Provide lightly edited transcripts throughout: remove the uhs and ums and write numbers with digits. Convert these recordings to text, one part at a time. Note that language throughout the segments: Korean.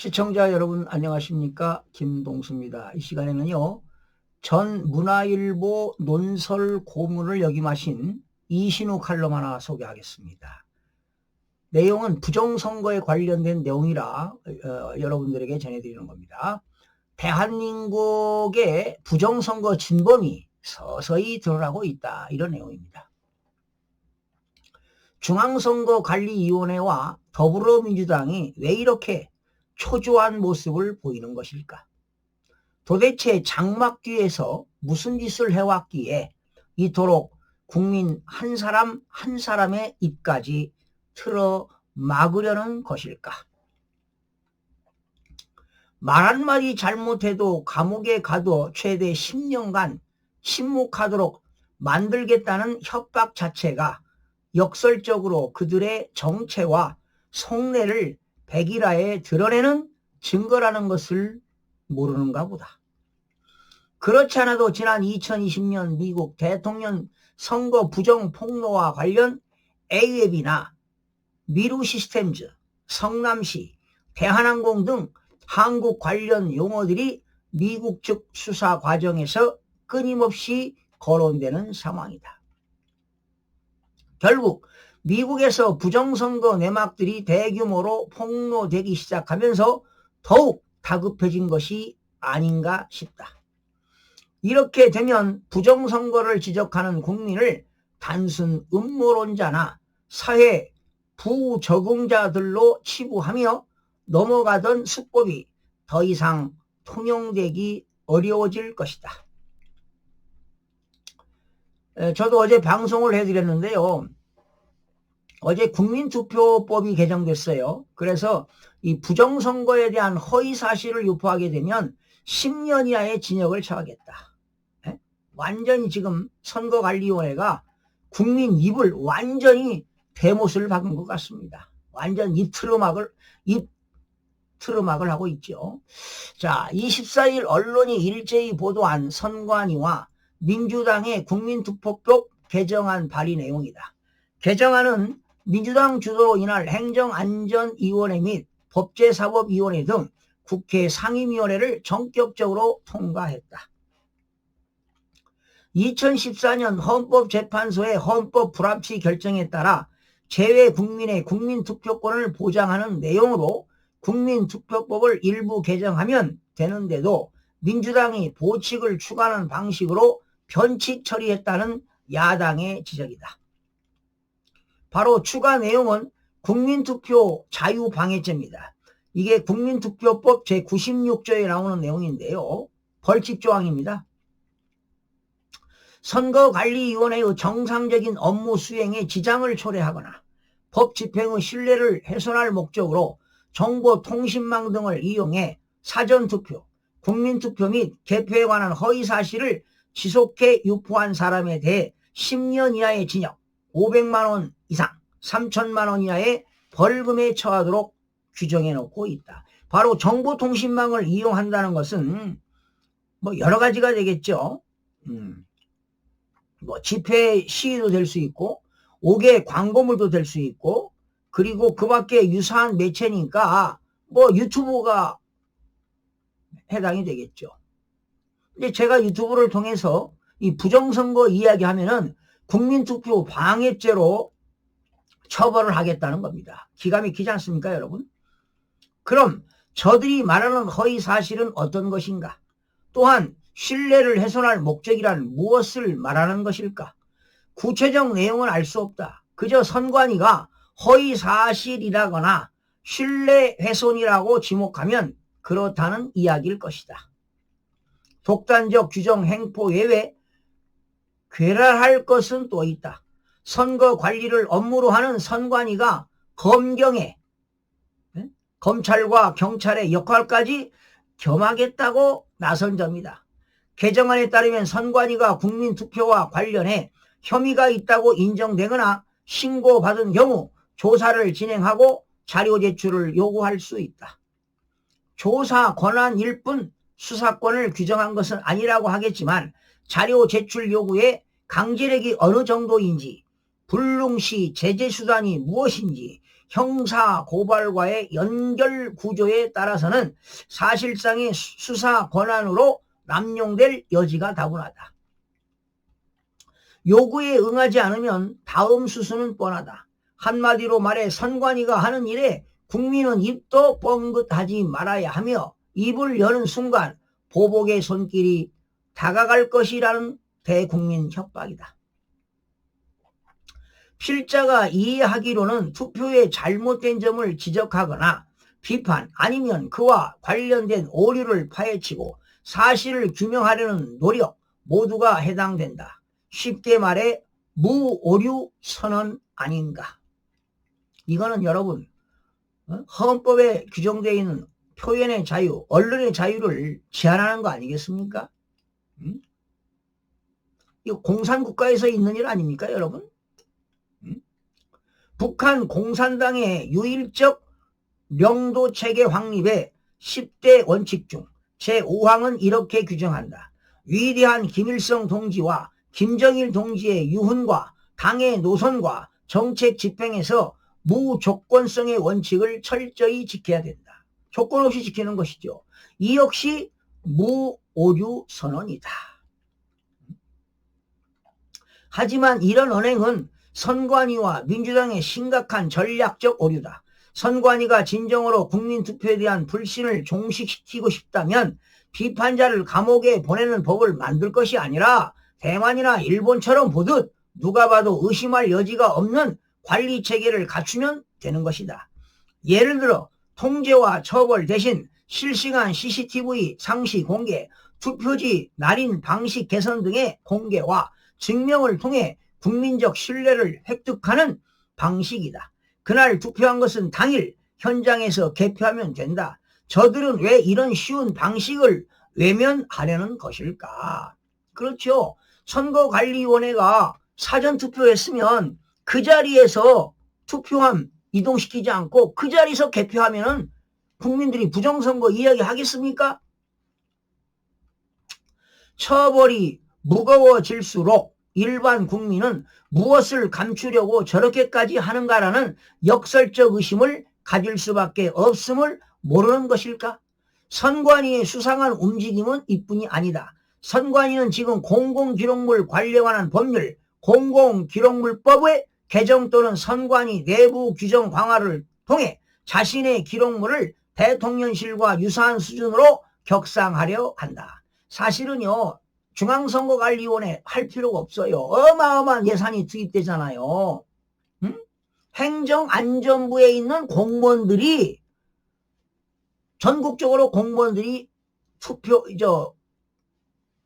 시청자 여러분 안녕하십니까, 김동수입니다. 이 시간에는요, 전 문화일보 논설 고문을 역임하신 이신우 칼럼 하나 소개하겠습니다. 내용은 부정선거에 관련된 내용이라 여러분들에게 전해드리는 겁니다. 대한민국의 부정선거 진범이 서서히 드러나고 있다, 이런 내용입니다. 중앙선거관리위원회와 더불어민주당이 왜 이렇게 초조한 모습을 보이는 것일까? 도대체 장막 뒤에서 무슨 짓을 해왔기에 이토록 국민 한 사람 한 사람의 입까지 틀어 막으려는 것일까? 말 한마디 잘못해도 감옥에 가둬 최대 10년간 침묵하도록 만들겠다는 협박 자체가 역설적으로 그들의 정체와 속내를 백일화에 드러내는 증거라는 것을 모르는가 보다. 그렇지 않아도 지난 2020년 미국 대통령 선거 부정 폭로와 관련 A웹이나 미루시스템즈, 성남시, 대한항공 등 한국 관련 용어들이 미국 측 수사 과정에서 끊임없이 거론되는 상황이다. 결국 미국에서 부정선거 내막들이 대규모로 폭로되기 시작하면서 더욱 다급해진 것이 아닌가 싶다. 이렇게 되면 부정선거를 지적하는 국민을 단순 음모론자나 사회 부적응자들로 치부하며 넘어가던 수법이 더 이상 통용되기 어려워질 것이다. 저도 어제 방송을 해드렸는데요. 어제 국민투표법이 개정됐어요. 그래서 이 부정선거에 대한 허위사실을 유포하게 되면 10년 이하의 징역을 처하겠다. 완전히 지금 선거관리위원회가 국민 입을 완전히 대못을 박은 것 같습니다. 완전 입 트름막을 하고 있죠. 자, 24일 언론이 일제히 보도한 선관위와 민주당의 국민투표법 개정안 발의 내용이다. 개정안은 민주당 주도로 이날 행정안전위원회 및 법제사법위원회 등 국회 상임위원회를 전격적으로 통과했다. 2014년 헌법재판소의 헌법 불합치 결정에 따라 재외 국민의 국민투표권을 보장하는 내용으로 국민투표법을 일부 개정하면 되는데도 민주당이 보칙을 추가하는 방식으로 변칙 처리했다는 야당의 지적이다. 바로 추가 내용은 국민투표 자유방해죄입니다. 이게 국민투표법 제96조에 나오는 내용인데요. 벌칙조항입니다. 선거관리위원회의 정상적인 업무 수행에 지장을 초래하거나 법 집행의 신뢰를 훼손할 목적으로 정보통신망 등을 이용해 사전투표, 국민투표 및 개표에 관한 허위사실을 지속해 유포한 사람에 대해 10년 이하의 징역, 500만 원 이상 3천만 원 이하의 벌금에 처하도록 규정해 놓고 있다. 바로 정보통신망을 이용한다는 것은 뭐 여러 가지가 되겠죠. 뭐 집회 시위도 될 수 있고 5개 광고물도 될 수 있고, 그리고 그 밖에 유사한 매체니까 뭐 유튜브가 해당이 되겠죠. 근데 제가 유튜브를 통해서 이 부정선거 이야기하면은 국민투표 방해죄로 처벌을 하겠다는 겁니다. 기가 막히지 않습니까, 여러분? 그럼 저들이 말하는 허위 사실은 어떤 것인가? 또한 신뢰를 훼손할 목적이란 무엇을 말하는 것일까? 구체적 내용은 알 수 없다. 그저 선관위가 허위 사실이라거나 신뢰 훼손이라고 지목하면 그렇다는 이야기일 것이다. 독단적 규정 행포 외에 괴랄할 것은 또 있다. 선거 관리를 업무로 하는 선관위가 검경에 검찰과 경찰의 역할까지 겸하겠다고 나선 점이다. 개정안에 따르면 선관위가 국민투표와 관련해 혐의가 있다고 인정되거나 신고받은 경우 조사를 진행하고 자료 제출을 요구할 수 있다. 조사 권한일 뿐 수사권을 규정한 것은 아니라고 하겠지만 자료 제출 요구에 강제력이 어느 정도인지, 불능시 제재 수단이 무엇인지, 형사 고발과의 연결 구조에 따라서는 사실상의 수사 권한으로 남용될 여지가 다분하다. 요구에 응하지 않으면 다음 수순은 뻔하다. 한마디로 말해 선관위가 하는 일에 국민은 입도 뻥긋하지 말아야 하며 입을 여는 순간 보복의 손길이 다가갈 것이라는 대국민 협박이다. 필자가 이해하기로는 투표에 잘못된 점을 지적하거나 비판 아니면 그와 관련된 오류를 파헤치고 사실을 규명하려는 노력 모두가 해당된다. 쉽게 말해 무오류 선언 아닌가. 이거는 여러분 헌법에 규정되어 있는 표현의 자유, 언론의 자유를 제한하는 거 아니겠습니까? 이거 공산국가에서 있는 일 아닙니까 여러분? 북한 공산당의 유일적領土체계 확립의 10대 원칙 중 제5항은 이렇게 규정한다. 위대한 김일성 동지와 김정일 동지의 유훈과 당의 노선과 정책 집행에서 무조건성의 원칙을 철저히 지켜야 된다. 조건 없이 지키는 것이죠. 이 역시 무오류 선언이다. 하지만 이런 언행은 선관위와 민주당의 심각한 전략적 오류다. 선관위가 진정으로 국민투표에 대한 불신을 종식시키고 싶다면 비판자를 감옥에 보내는 법을 만들 것이 아니라 대만이나 일본처럼 보듯 누가 봐도 의심할 여지가 없는 관리체계를 갖추면 되는 것이다. 예를 들어 통제와 처벌 대신 실시간 CCTV 상시 공개, 투표지 날인 방식 개선 등의 공개와 증명을 통해 국민적 신뢰를 획득하는 방식이다. 그날 투표한 것은 당일 현장에서 개표하면 된다. 저들은 왜 이런 쉬운 방식을 외면하려는 것일까? 그렇죠. 선거관리위원회가 사전투표했으면 그 자리에서 투표함 이동시키지 않고 그 자리에서 개표하면은 국민들이 부정선거 이야기하겠습니까? 처벌이 무거워질수록 일반 국민은 무엇을 감추려고 저렇게까지 하는가라는 역설적 의심을 가질 수밖에 없음을 모르는 것일까? 선관위의 수상한 움직임은 이뿐이 아니다. 선관위는 지금 공공기록물 관리에 관한 법률 공공기록물법의 개정 또는 선관위 내부 규정 강화를 통해 자신의 기록물을 대통령실과 유사한 수준으로 격상하려 한다. 사실은요. 중앙선거관리위원회 할 필요가 없어요. 어마어마한 예산이 투입되잖아요. 행정안전부에 있는 공무원들이 전국적으로 공무원들이 투표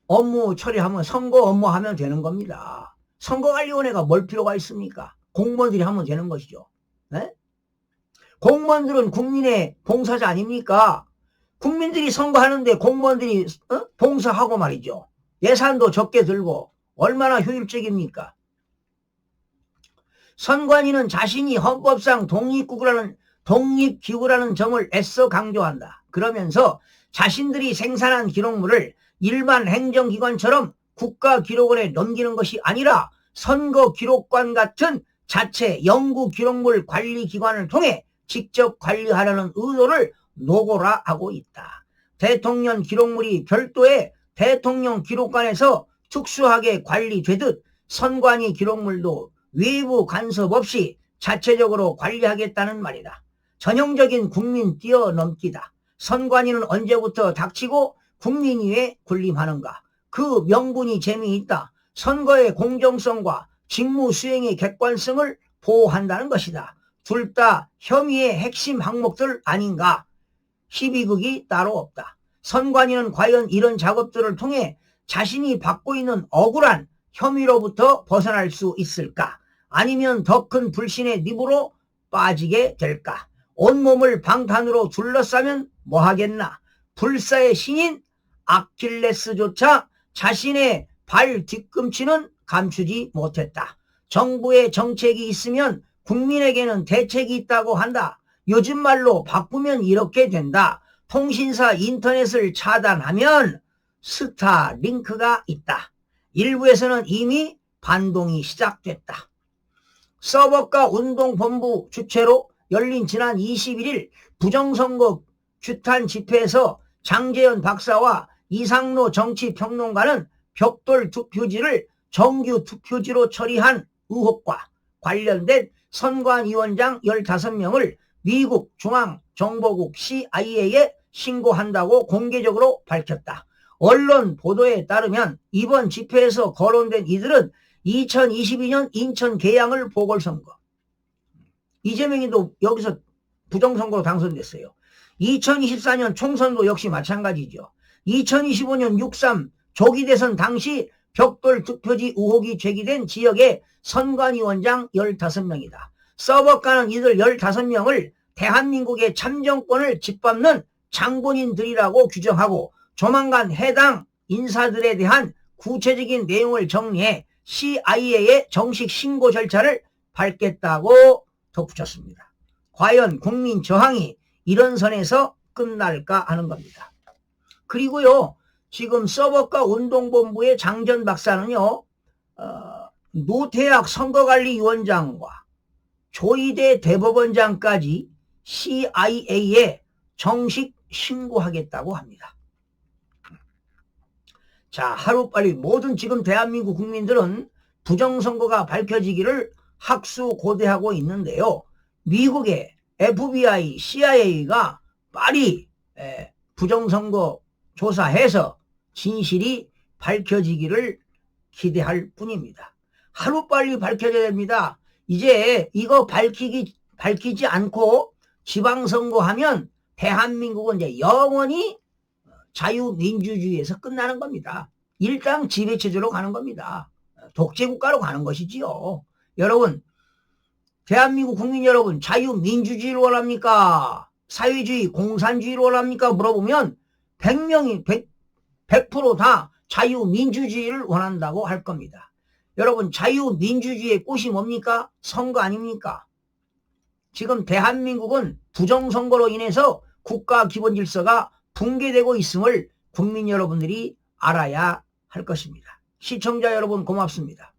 업무 처리하면 선거 업무 하면 되는 겁니다. 선거관리위원회가 뭘 필요가 있습니까? 공무원들이 하면 되는 것이죠. 네? 공무원들은 국민의 봉사자 아닙니까? 국민들이 선거하는데 공무원들이 봉사하고 말이죠. 예산도 적게 들고 얼마나 효율적입니까? 선관위는 자신이 헌법상 독립기구라는 점을 애써 강조한다. 그러면서 자신들이 생산한 기록물을 일반 행정기관처럼 국가기록원에 넘기는 것이 아니라 선거기록관 같은 자체 연구기록물 관리기관을 통해 직접 관리하려는 의도를 노고라 하고 있다. 대통령 기록물이 별도의 대통령 기록관에서 특수하게 관리되듯 선관위 기록물도 외부 간섭 없이 자체적으로 관리하겠다는 말이다. 전형적인 국민 뛰어넘기다. 선관위는 언제부터 닥치고 국민위에 군림하는가? 그 명분이 재미있다. 선거의 공정성과 직무 수행의 객관성을 보호한다는 것이다. 둘 다 혐의의 핵심 항목들 아닌가? 희비극이 따로 없다. 선관위는 과연 이런 작업들을 통해 자신이 받고 있는 억울한 혐의로부터 벗어날 수 있을까? 아니면 더 큰 불신의 늪으로 빠지게 될까? 온몸을 방탄으로 둘러싸면 뭐하겠나? 불사의 신인 아킬레스조차 자신의 발 뒤꿈치는 감추지 못했다. 정부의 정책이 있으면 국민에게는 대책이 있다고 한다. 요즘 말로 바꾸면 이렇게 된다. 통신사 인터넷을 차단하면 스타링크가 있다. 일부에서는 이미 반동이 시작됐다. 서버가 운동본부 주최로 열린 지난 21일 부정선거 규탄 집회에서 장제연 박사와 이상로 정치평론가는 벽돌 투표지를 정규 투표지로 처리한 의혹과 관련된 선관위원장 15명을 미국 중앙정보국 CIA에 신고한다고 공개적으로 밝혔다. 언론 보도에 따르면 이번 집회에서 거론된 이들은 2022년 인천 계양을 보궐선거, 이재명이도 여기서 부정선거로 당선됐어요. 2024년 총선도 역시 마찬가지죠. 2025년 6.3 조기 대선 당시 벽돌 투표지 의혹이 제기된 지역의 선관위원장 15명이다. 써먹가는 이들 15명을 대한민국의 참정권을 짓밟는 장본인들이라고 규정하고 조만간 해당 인사들에 대한 구체적인 내용을 정리해 CIA의 정식 신고 절차를 밟겠다고 덧붙였습니다. 과연 국민 저항이 이런 선에서 끝날까 하는 겁니다. 그리고요, 지금 서버가 운동본부의 장전 박사는요, 노태학 선거관리위원장과 조희대 대법원장까지 CIA에 정식 신고하겠다고 합니다. 자, 하루빨리 모든 지금 대한민국 국민들은 부정선거가 밝혀지기를 학수고대하고 있는데요. 미국의 FBI, CIA가 빨리 부정선거 조사해서 진실이 밝혀지기를 기대할 뿐입니다. 하루빨리 밝혀져야 됩니다. 이제 이거 밝히지 않고 지방선거하면 대한민국은 이제 영원히 자유민주주의에서 끝나는 겁니다. 일당 지배체제로 가는 겁니다. 독재국가로 가는 것이지요. 여러분, 대한민국 국민 여러분, 자유민주주의를 원합니까? 사회주의, 공산주의를 원합니까? 물어보면 100% 다 자유민주주의를 원한다고 할 겁니다. 여러분, 자유민주주의의 꽃이 뭡니까? 선거 아닙니까? 지금 대한민국은 부정선거로 인해서 국가 기본질서가 붕괴되고 있음을 국민 여러분들이 알아야 할 것입니다. 시청자 여러분 고맙습니다.